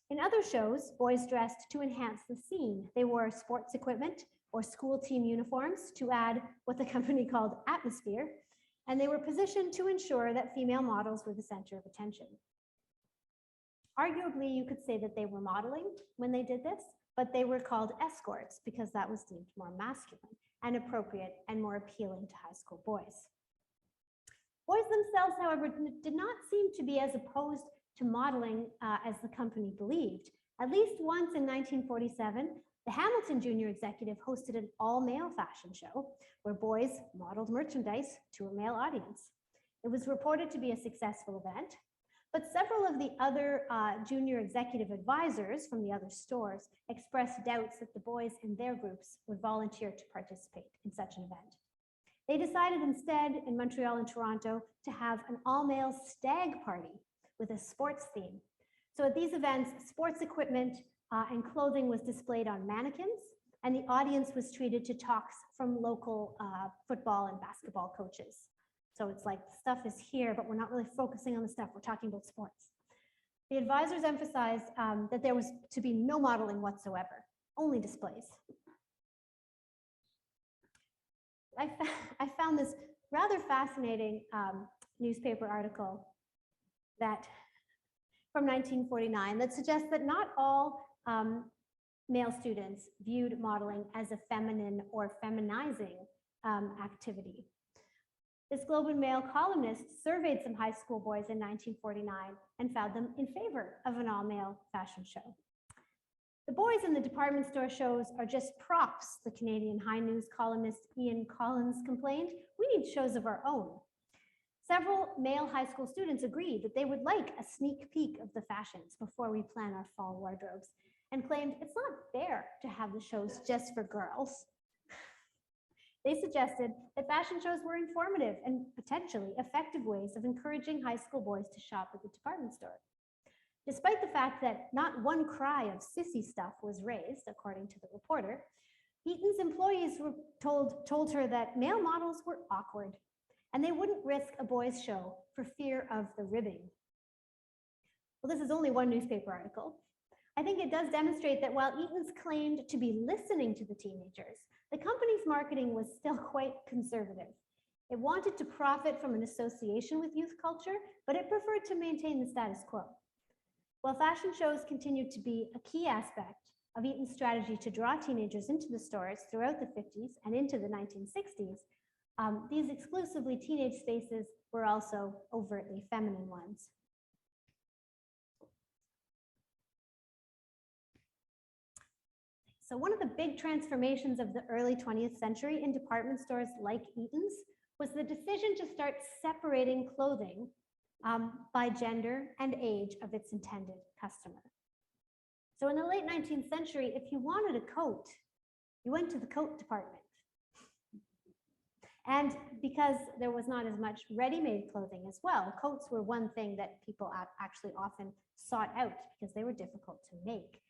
Speaker 3: In other shows, boys dressed to enhance the scene. They wore sports equipment or school team uniforms to add what the company called atmosphere, and they were positioned to ensure that female models were the center of attention. Arguably, you could say that they were modeling when they did this, but they were called escorts because that was deemed more masculine and appropriate and more appealing to high school boys. Boys themselves, however, did not seem to be as opposed to modeling as the company believed. At least once in 1947, the Hamilton Junior Executive hosted an all-male fashion show where boys modeled merchandise to a male audience. It was reported to be a successful event, but several of the other junior executive advisors from the other stores expressed doubts that the boys in their groups would volunteer to participate in such an event. They decided instead in Montreal and Toronto to have an all-male stag party with a sports theme. So at these events, sports equipment and clothing was displayed on mannequins, and the audience was treated to talks from local football and basketball coaches. So it's like the stuff is here, but we're not really focusing on the stuff, we're talking about sports. The advisors emphasized that there was to be no modeling whatsoever, only displays. I found this rather fascinating newspaper article from 1949 that suggests that not all male students viewed modeling as a feminine or feminizing activity. This Globe and Mail columnist surveyed some high school boys in 1949 and found them in favor of an all-male fashion show. The boys in the department store shows are just props, the Canadian High News columnist Ian Collins complained. We need shows of our own. Several male high school students agreed that they would like a sneak peek of the fashions before we plan our fall wardrobes, and claimed it's not fair to have the shows just for girls. They suggested that fashion shows were informative and potentially effective ways of encouraging high school boys to shop at the department store. Despite the fact that not one cry of sissy stuff was raised, according to the reporter, Eaton's employees were told her that male models were awkward and they wouldn't risk a boys' show for fear of the ribbing. Well, this is only one newspaper article. I think it does demonstrate that while Eaton's claimed to be listening to the teenagers, the company's marketing was still quite conservative. It wanted to profit from an association with youth culture, but it preferred to maintain the status quo. While fashion shows continued to be a key aspect of Eaton's strategy to draw teenagers into the stores throughout the 50s and into the 1960s, these exclusively teenage spaces were also overtly feminine ones. So one of the big transformations of the early 20th century in department stores like Eaton's was the decision to start separating clothing by gender and age of its intended customer. So in the late 19th century, if you wanted a coat, you went to the coat department. And because there was not as much ready-made clothing as well, coats were one thing that people actually often sought out because they were difficult to make.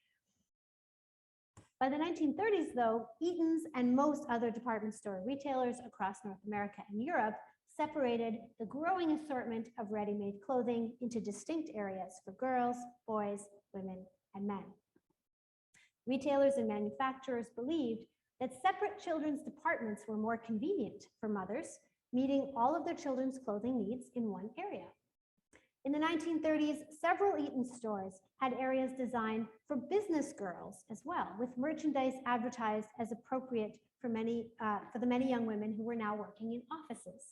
Speaker 3: By the 1930s, though, Eaton's and most other department store retailers across North America and Europe separated the growing assortment of ready-made clothing into distinct areas for girls, boys, women, and men. Retailers and manufacturers believed that separate children's departments were more convenient for mothers, meeting all of their children's clothing needs in one area. In the 1930s, several Eaton stores had areas designed for business girls as well, with merchandise advertised as appropriate for the many young women who were now working in offices.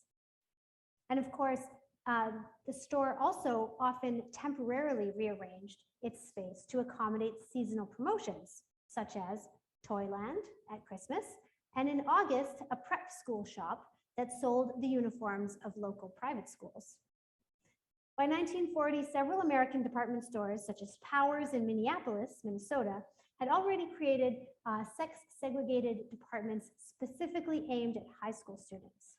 Speaker 3: And of course, the store also often temporarily rearranged its space to accommodate seasonal promotions, such as Toyland at Christmas, and in August, a prep school shop that sold the uniforms of local private schools. By 1940, several American department stores, such as Powers in Minneapolis, Minnesota, had already created sex-segregated departments specifically aimed at high school students.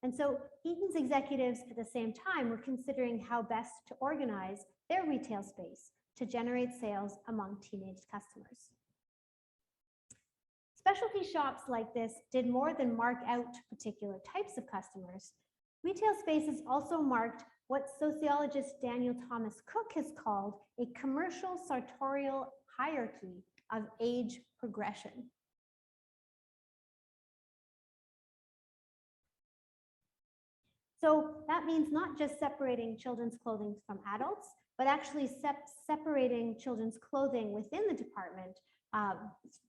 Speaker 3: And so Eaton's executives at the same time were considering how best to organize their retail space to generate sales among teenage customers. Specialty shops like this did more than mark out particular types of customers. Retail spaces also marked what sociologist Daniel Thomas Cook has called a commercial sartorial hierarchy of age progression. So that means not just separating children's clothing from adults, but actually separating children's clothing within the department,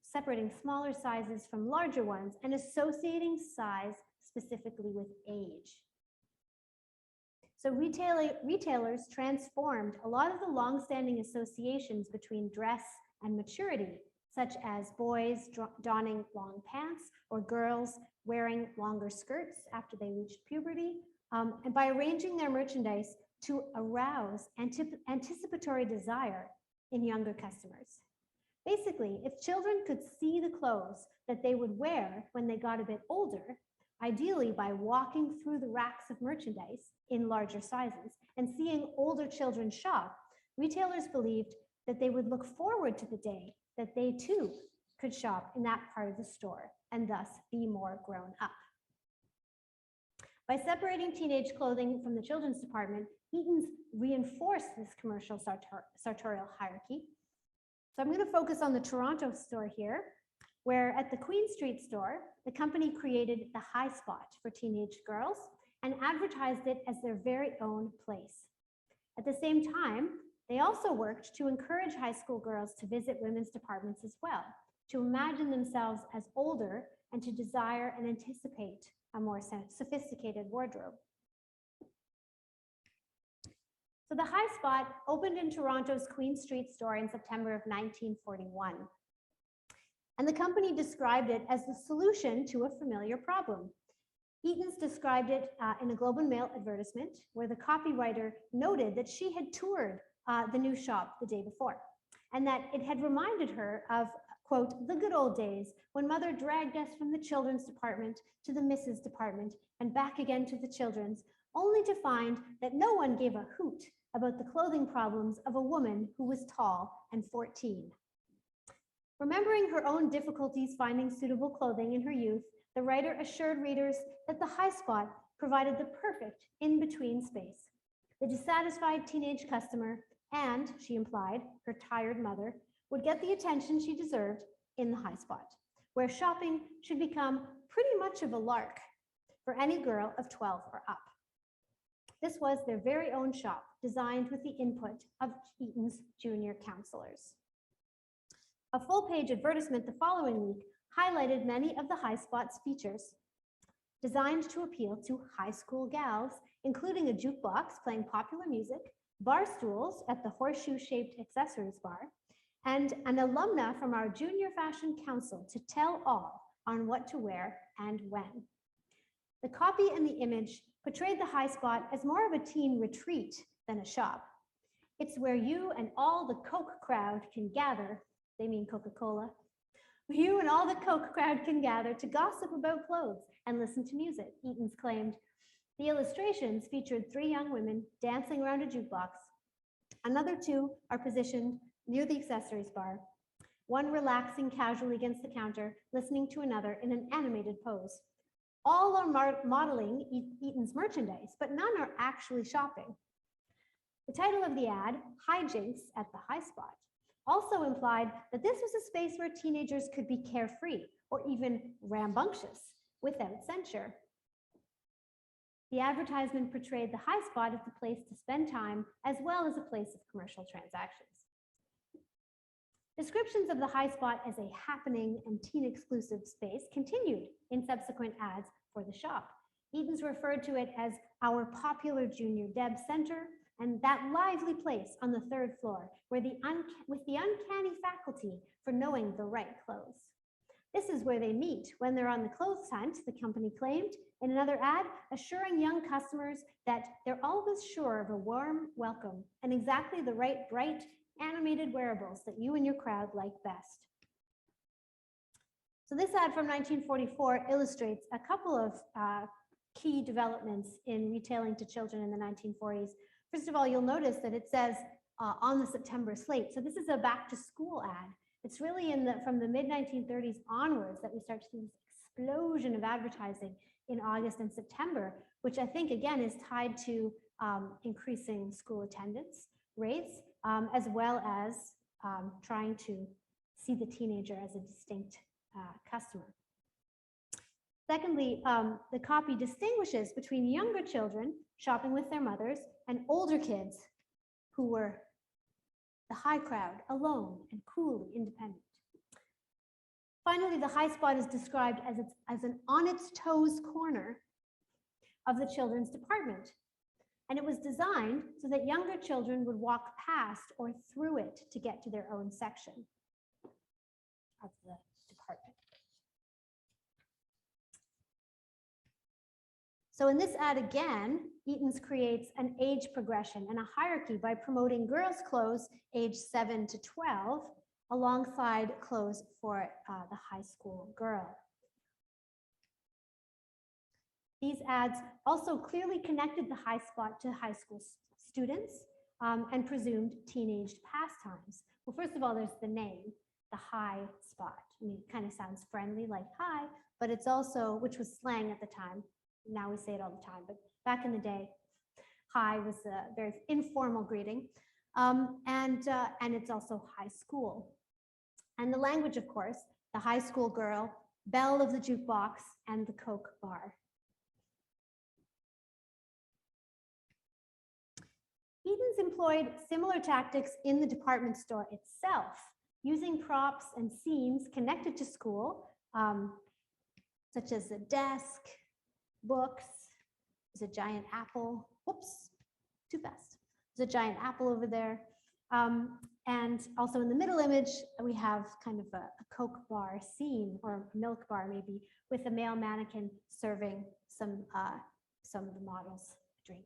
Speaker 3: separating smaller sizes from larger ones, and associating size specifically with age. So retailers transformed a lot of the long-standing associations between dress and maturity, such as boys donning long pants or girls wearing longer skirts after they reached puberty, and by arranging their merchandise to arouse anticipatory desire in younger customers. Basically, if children could see the clothes that they would wear when they got a bit older, ideally by walking through the racks of merchandise in larger sizes and seeing older children shop, retailers believed that they would look forward to the day that they too could shop in that part of the store and thus be more grown up. By separating teenage clothing from the children's department, Eaton's reinforced this commercial sartorial hierarchy. So I'm going to focus on the Toronto store here, where at the Queen Street store, the company created the high spot for teenage girls and advertised it as their very own place. At the same time, they also worked to encourage high school girls to visit women's departments as well, to imagine themselves as older and to desire and anticipate a more sophisticated wardrobe. So the high spot opened in Toronto's Queen Street store in September of 1941. And the company described it as the solution to a familiar problem. Eaton's described it in a Globe and Mail advertisement where the copywriter noted that she had toured the new shop the day before and that it had reminded her of, quote, the good old days when mother dragged us from the children's department to the Mrs. department and back again to the children's, only to find that no one gave a hoot about the clothing problems of a woman who was tall and 14. Remembering her own difficulties finding suitable clothing in her youth, the writer assured readers that the high spot provided the perfect in-between space. The dissatisfied teenage customer and, she implied, her tired mother would get the attention she deserved in the high spot, where shopping should become pretty much of a lark for any girl of 12 or up. This was their very own shop, designed with the input of Eaton's junior counselors. A full-page advertisement the following week highlighted many of the High Spot's features. Designed to appeal to high school gals, including a jukebox playing popular music, bar stools at the horseshoe-shaped accessories bar, and an alumna from our Junior Fashion Council to tell all on what to wear and when. The copy and the image portrayed the High Spot as more of a teen retreat than a shop. It's where you and all the Coke crowd can gather, they mean Coca-Cola, you and all the Coke crowd can gather to gossip about clothes and listen to music, Eatons claimed. The illustrations featured 3 young women dancing around a jukebox. Another 2 are positioned near the accessories bar, one relaxing casually against the counter, listening to another in an animated pose. All are modeling Eaton's merchandise, but none are actually shopping. The title of the ad, Hijinks at the High Spot, also implied that this was a space where teenagers could be carefree or even rambunctious without censure. The advertisement portrayed the High Spot as a place to spend time as well as a place of commercial transactions. Descriptions of the High Spot as a happening and teen-exclusive space continued in subsequent ads for the shop. Eatons referred to it as our popular Junior Deb Center and that lively place on the 3rd floor with the uncanny faculty for knowing the right clothes. This is where they meet when they're on the clothes hunt, the company claimed in another ad, assuring young customers that they're always sure of a warm welcome and exactly the right bright animated wearables that you and your crowd like best. So this ad from 1944 illustrates a couple of key developments in retailing to children in the 1940s. First of all, you'll notice that it says on the September slate. So this is a back to school ad. It's really from the mid-1930s onwards that we start to see this explosion of advertising in August and September, which I think, again, is tied to increasing school attendance rates, as well as trying to see the teenager as a distinct customer. Secondly, the copy distinguishes between younger children shopping with their mothers and older kids who were the high crowd, alone and coolly independent. Finally, the High Spot is described as an on its toes corner of the children's department. And it was designed so that younger children would walk past or through it to get to their own section of the department. So in this ad again, Eatons creates an age progression and a hierarchy by promoting girls' clothes age 7 to 12 alongside clothes for the high school girl. These ads also clearly connected the High Spot to high school students and presumed teenaged pastimes. Well, first of all, there's the name, the High Spot. I mean, it kind of sounds friendly, like hi, but it's also, which was slang at the time. Now we say it all the time, but back in the day, hi was a very informal greeting. And it's also high school. And the language, of course, the high school girl, belle of the jukebox, and the Coke bar. Eatons employed similar tactics in the department store itself, using props and scenes connected to school, such as a desk, books. There's a giant apple. Whoops, too fast. There's a giant apple over there. And also in the middle image, we have kind of a Coke bar scene, or a milk bar maybe, with a male mannequin serving some of the models a drink.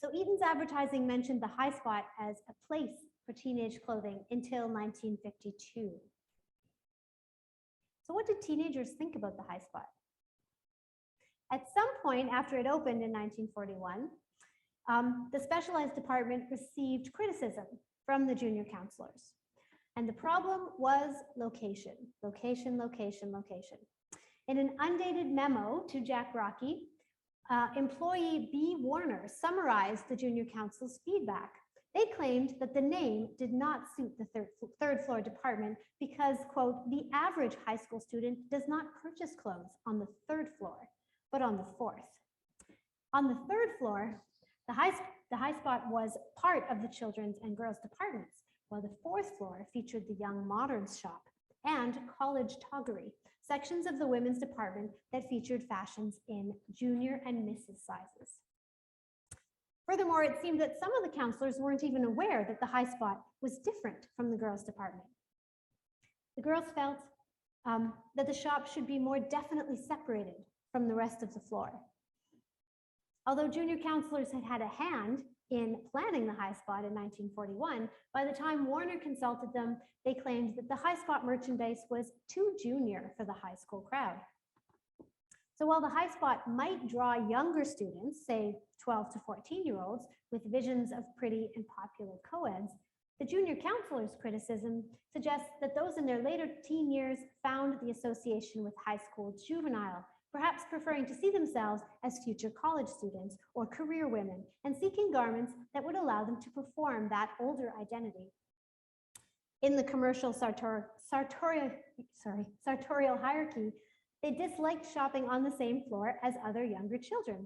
Speaker 3: So Eaton's advertising mentioned the High Spot as a place for teenage clothing until 1952. So what did teenagers think about the High Spot? At some point after it opened in 1941, the specialized department received criticism from the junior counselors. And the problem was location, location, location, location. In an undated memo to Jack Rocky, employee B. Warner summarized the junior counsel's feedback. They claimed that the name did not suit the third floor department because, quote, the average high school student does not purchase clothes on the 3rd floor, but on the 4th. On the 3rd floor, the high Spot was part of the children's and girls' departments, while the fourth floor featured the Young Moderns shop and college toggery, sections of the women's department that featured fashions in junior and misses sizes. Furthermore, it seemed that some of the counselors weren't even aware that the high spot was different from the girls' department. The girls felt that the shop should be more definitely separated from the rest of the floor. Although junior counselors had had a hand in planning the high spot in 1941, by the time Warner consulted them, they claimed that the high spot merchandise was too junior for the high school crowd. So while the high spot might draw younger students, say 12 to 14-year-olds, with visions of pretty and popular co-eds, the junior counselors' criticism suggests that those in their later teen years found the association with high school juvenile, perhaps preferring to see themselves as future college students or career women and seeking garments that would allow them to perform that older identity. In the commercial sartorial hierarchy, they disliked shopping on the same floor as other younger children.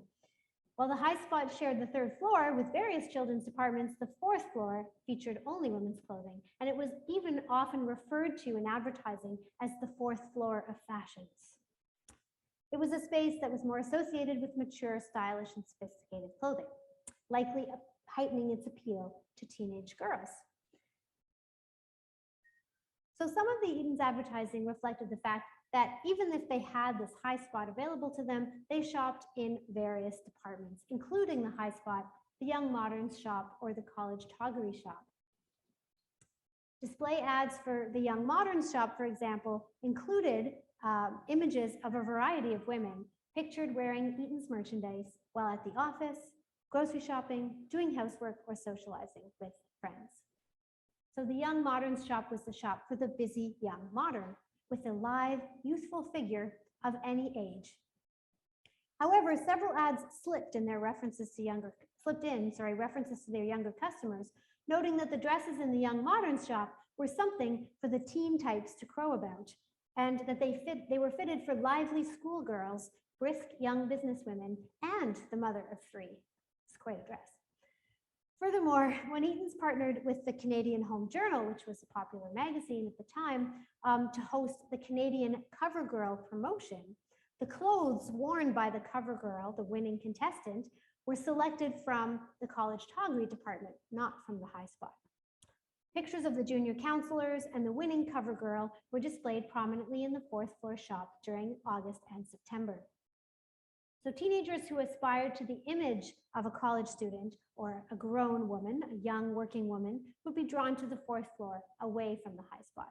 Speaker 3: While the high spot shared the third floor with various children's departments, the fourth floor featured only women's clothing, and it was even often referred to in advertising as the fourth floor of fashions. It was a space that was more associated with mature, stylish, and sophisticated clothing, likely heightening its appeal to teenage girls. So some of the Eaton's advertising reflected the fact that even if they had this high spot available to them, they shopped in various departments, including the high spot, the Young Moderns shop, or the college toggery shop. Display ads for the Young Moderns shop, for example, included images of a variety of women pictured wearing Eaton's merchandise while at the office, grocery shopping, doing housework, or socializing with friends. So the Young Moderns shop was the shop for the busy young modern, with a live, youthful figure of any age. However, several ads slipped in references to their younger customers, noting that the dresses in the Young Moderns shop were something for the teen types to crow about, and that they were fitted for lively schoolgirls, brisk young businesswomen, and the mother of three. It's quite a dress. Furthermore, when Eaton's partnered with the Canadian Home Journal, which was a popular magazine at the time, to host the Canadian Cover Girl promotion, the clothes worn by the cover girl, the winning contestant, were selected from the college toggery department, not from the high spot. Pictures of the junior counselors and the winning cover girl were displayed prominently in the fourth floor shop during August and September. So teenagers who aspired to the image of a college student or a grown woman, a young working woman, would be drawn to the fourth floor away from the high spot.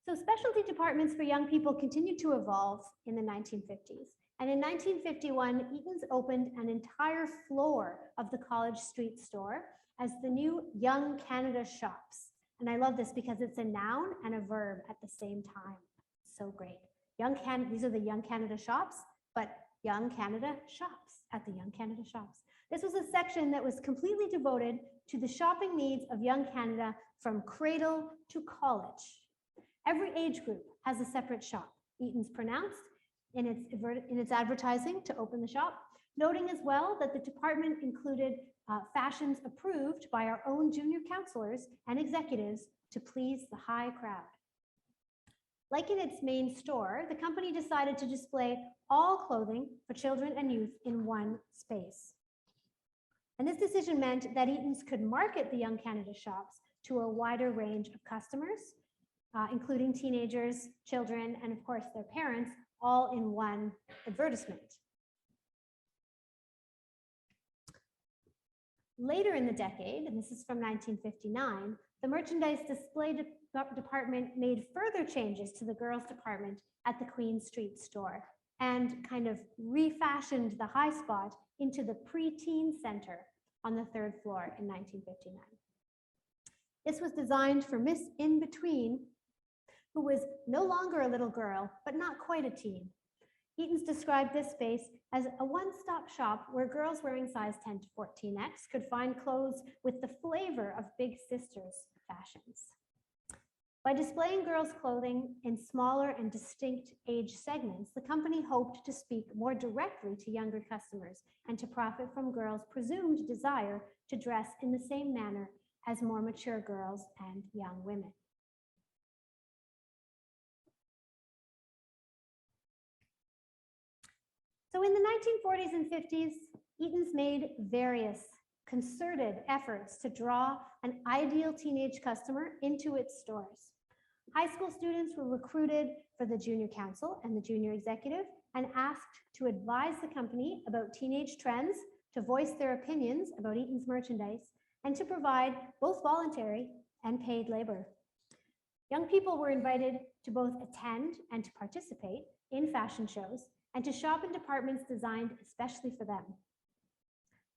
Speaker 3: So specialty departments for young people continued to evolve in the 1950s. And in 1951, Eaton's opened an entire floor of the College Street store as the new Young Canada Shops. And I love this because it's a noun and a verb at the same time. So great. These are the Young Canada Shops, but Young Canada Shops at the Young Canada Shops. This was a section that was completely devoted to the shopping needs of young Canada from cradle to college. Every age group has a separate shop. Eaton's pronounced in its advertising to open the shop, noting as well that the department included fashions approved by our own junior counselors and executives to please the high crowd. Like in its main store, the company decided to display all clothing for children and youth in one space. And this decision meant that Eaton's could market the Young Canada Shops to a wider range of customers, including teenagers, children, and of course their parents, all in one advertisement. Later in the decade, and this is from 1959, the merchandise display department made further changes to the girls department at the Queen Street store and kind of refashioned the high spot into the Preteen Centre on the third floor in 1959. This was designed for Miss In-Between, who was no longer a little girl, but not quite a teen. Eaton's described this space as a one-stop shop where girls wearing size 10 to 14X could find clothes with the flavor of big sisters' fashions. By displaying girls' clothing in smaller and distinct age segments, the company hoped to speak more directly to younger customers and to profit from girls' presumed desire to dress in the same manner as more mature girls and young women. So in the 1940s and 50s, Eatons made various concerted efforts to draw an ideal teenage customer into its stores. High school students were recruited for the junior council and the junior executive and asked to advise the company about teenage trends, to voice their opinions about Eaton's merchandise, and to provide both voluntary and paid labor. Young people were invited to both attend and to participate in fashion shows and to shop in departments designed especially for them.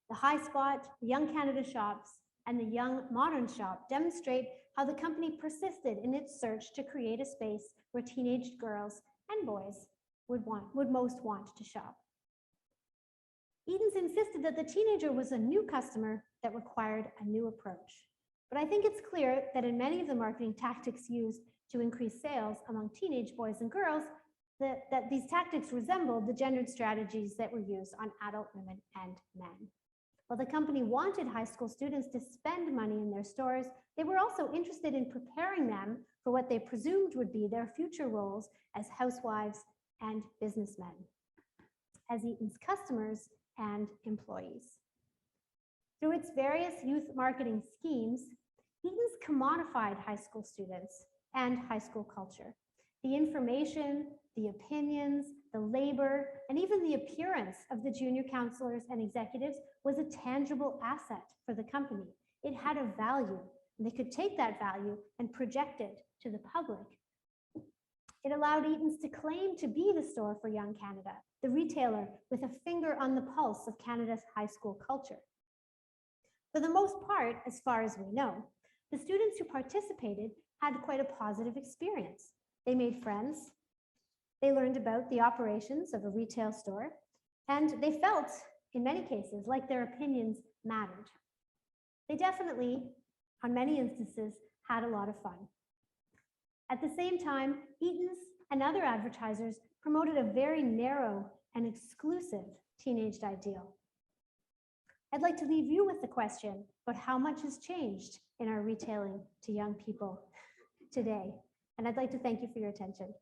Speaker 3: The High Spot, the Young Canada shops, and the Young Modern shop demonstrate how the company persisted in its search to create a space where teenage girls and boys would most want to shop. Eatons insisted that the teenager was a new customer that required a new approach. But I think it's clear that in many of the marketing tactics used to increase sales among teenage boys and girls, that these tactics resembled the gendered strategies that were used on adult women and men. While the company wanted high school students to spend money in their stores, they were also interested in preparing them for what they presumed would be their future roles as housewives and businessmen, as Eaton's customers and employees. Through its various youth marketing schemes, Eaton's commodified high school students and high school culture. The information, the opinions, the labor, and even the appearance of the junior counselors and executives was a tangible asset for the company. It had a value, and they could take that value and project it to the public. It allowed Eatons to claim to be the store for young Canada, the retailer with a finger on the pulse of Canada's high school culture. For the most part, as far as we know, the students who participated had quite a positive experience. They made friends, they learned about the operations of a retail store, and they felt, in many cases, like their opinions mattered. They definitely, on many instances, had a lot of fun. At the same time, Eatons and other advertisers promoted a very narrow and exclusive teenage ideal. I'd like to leave you with the question about how much has changed in our retailing to young people today. And I'd like to thank you for your attention.